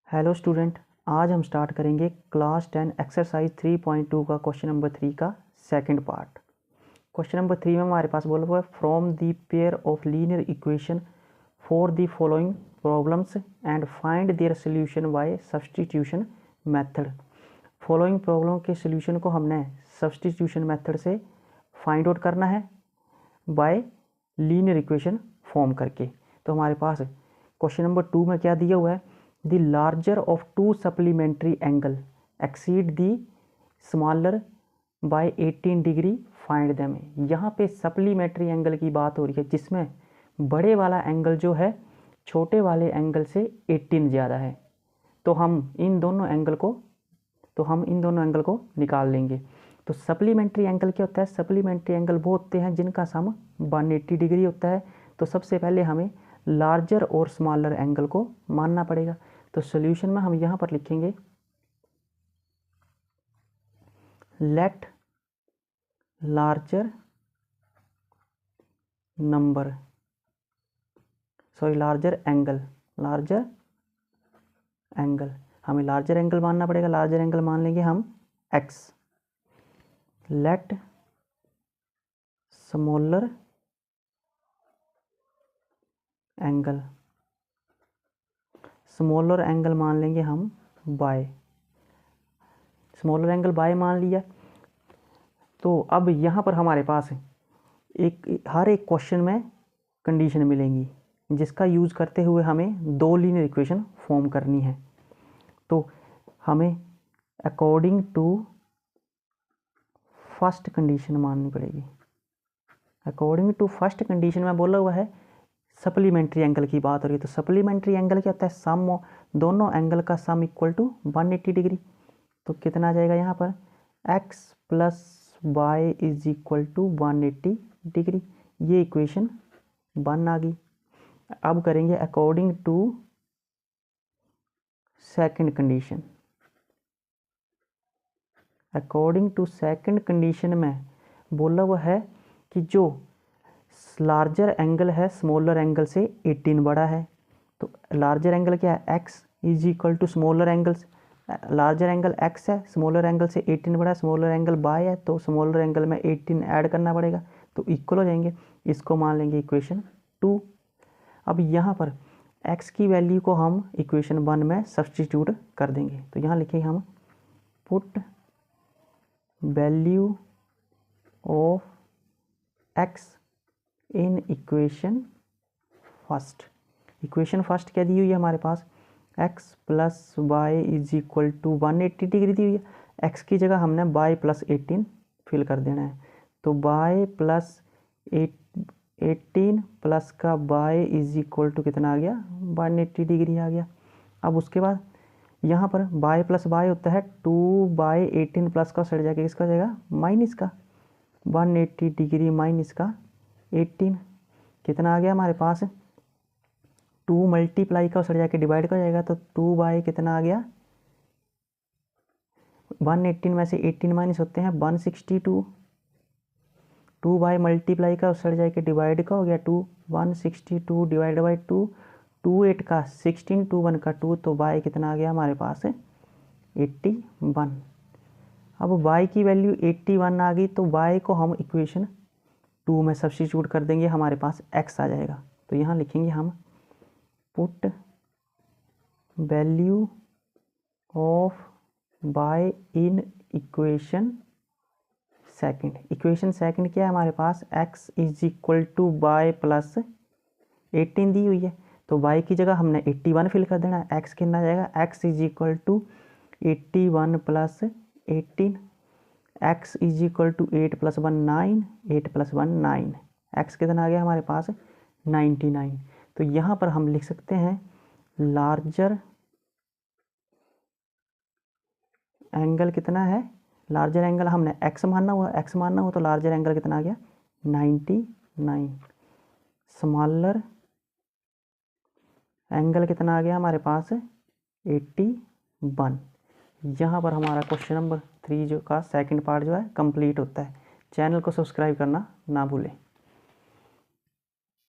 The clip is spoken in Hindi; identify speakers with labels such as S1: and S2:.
S1: हेलो स्टूडेंट, आज हम स्टार्ट करेंगे क्लास 10 एक्सरसाइज 3.2 का क्वेश्चन नंबर 3 का सेकंड पार्ट। क्वेश्चन नंबर 3 में हमारे पास बोला हुआ है from the pair of linear equation for the following problems and find their solution by substitution method. Following problem के सोल्यूशन को हमने सब्सटीट्यूशन मेथड से फाइंड आउट करना है बाय लीनियर इक्वेशन फॉर्म करके। तो हमारे पास क्वेश्चन नंबर 2 में क्या दिया हुआ है, the larger of two supplementary angle exceed the smaller by 18 degree find them. यहाँ पे सप्लीमेंट्री एंगल की बात हो रही है जिसमें बड़े वाला एंगल जो है छोटे वाले एंगल से 18 ज़्यादा है। तो हम इन दोनों एंगल को निकाल लेंगे। तो सप्लीमेंट्री एंगल क्या होता है? सप्लीमेंट्री एंगल वो होते हैं जिनका सम 180 डिग्री होता है। तो सबसे पहले हमें लार्जर और स्मॉलर एंगल को मानना पड़ेगा। तो सॉल्यूशन में हम यहाँ पर लिखेंगे लेट लार्जर एंगल हमें लार्जर एंगल मानना पड़ेगा। लार्जर एंगल मान लेंगे हम x। लेट स्मॉलर एंगल मान लेंगे हम y। स्मॉलर एंगल y मान लिया। तो अब यहाँ पर हमारे पास हर एक क्वेश्चन में कंडीशन मिलेंगी जिसका यूज़ करते हुए हमें दो लीनियर इक्वेशन फॉर्म करनी है। तो हमें अकॉर्डिंग टू फर्स्ट कंडीशन माननी पड़ेगी। अकॉर्डिंग टू फर्स्ट कंडीशन में बोला हुआ है सप्लीमेंट्री एंगल की बात हो रही है। तो सप्लीमेंट्री एंगल क्या होता है? सम दोनों एंगल का सम इक्वल टू 180 डिग्री। तो कितना आ जाएगा यहाँ पर x plus y is equal to 180 degree. ये इक्वेशन 1 आ गई। अब करेंगे according to second condition. According to second condition में बोला हुआ है कि जो लार्जर एंगल है स्मॉलर एंगल से 18 बड़ा है। तो लार्जर एंगल क्या है? x is equal to smaller angles. Larger angle x है, स्मॉलर एंगल से 18 बड़ा है, स्मॉलर एंगल y है। तो स्मॉलर एंगल में 18 ऐड करना पड़ेगा तो इक्वल हो जाएंगे। इसको मान लेंगे इक्वेशन 2। अब यहाँ पर x की वैल्यू को हम इक्वेशन 1 में सब्सटीट्यूट कर देंगे। तो यहाँ लिखेंगे हम put value of x in equation first. Equation first क्या दी हुई है हमारे पास? x plus y is equal to 180 degree दी हुई है। x की जगह हमने y प्लस 18 फिल कर देना है। तो y प्लस 18 प्लस का y इज इक्वल टू कितना आ गया? 180 डिग्री आ गया। अब उसके बाद यहाँ पर y प्लस y होता है 2/18 प्लस का सड़ जाएगा, किसका हो जाएगा? माइनस का। 180 डिग्री माइनस का 18 कितना आ गया हमारे पास? 2 मल्टीप्लाई का सड़ जाके डिवाइड का हो जाएगा। तो 2 कितना आ गया? 118 में से 18 माइनस होते हैं 162। 2 मल्टीप्लाई का सड़ जाके डिवाइड का हो गया 2। 162 डिवाइड बाई 2। 2 8 का 16, 2 1 का 2। तो y कितना आ गया हमारे पास? 81। अब y की वैल्यू 81 आ गई। तो y को हम इक्वेशन 2 में सब्स्टिट्यूट कर देंगे, हमारे पास x आ जाएगा। तो यहाँ लिखेंगे हम put value of y in equation second. Equation second क्या है हमारे पास? x is equal to y plus 18 दी हुई है। तो y की जगह हमने 81 फिल कर देना है। x कितना आ जाएगा? x is equal to 81 plus 18। x is equal to 8 plus 1 9, 8 plus 1 9। x कितना आ गया हमारे पास? 99। तो यहाँ पर हम लिख सकते हैं लार्जर एंगल कितना है? लार्जर एंगल हमने x मानना हुआ तो लार्जर एंगल कितना आ गया? 99। स्मॉलर एंगल कितना आ गया हमारे पास? 81। यहाँ पर हमारा क्वेश्चन नंबर 3 जो का सेकंड पार्ट जो है कंप्लीट होता है। चैनल को सब्सक्राइब करना ना भूलें।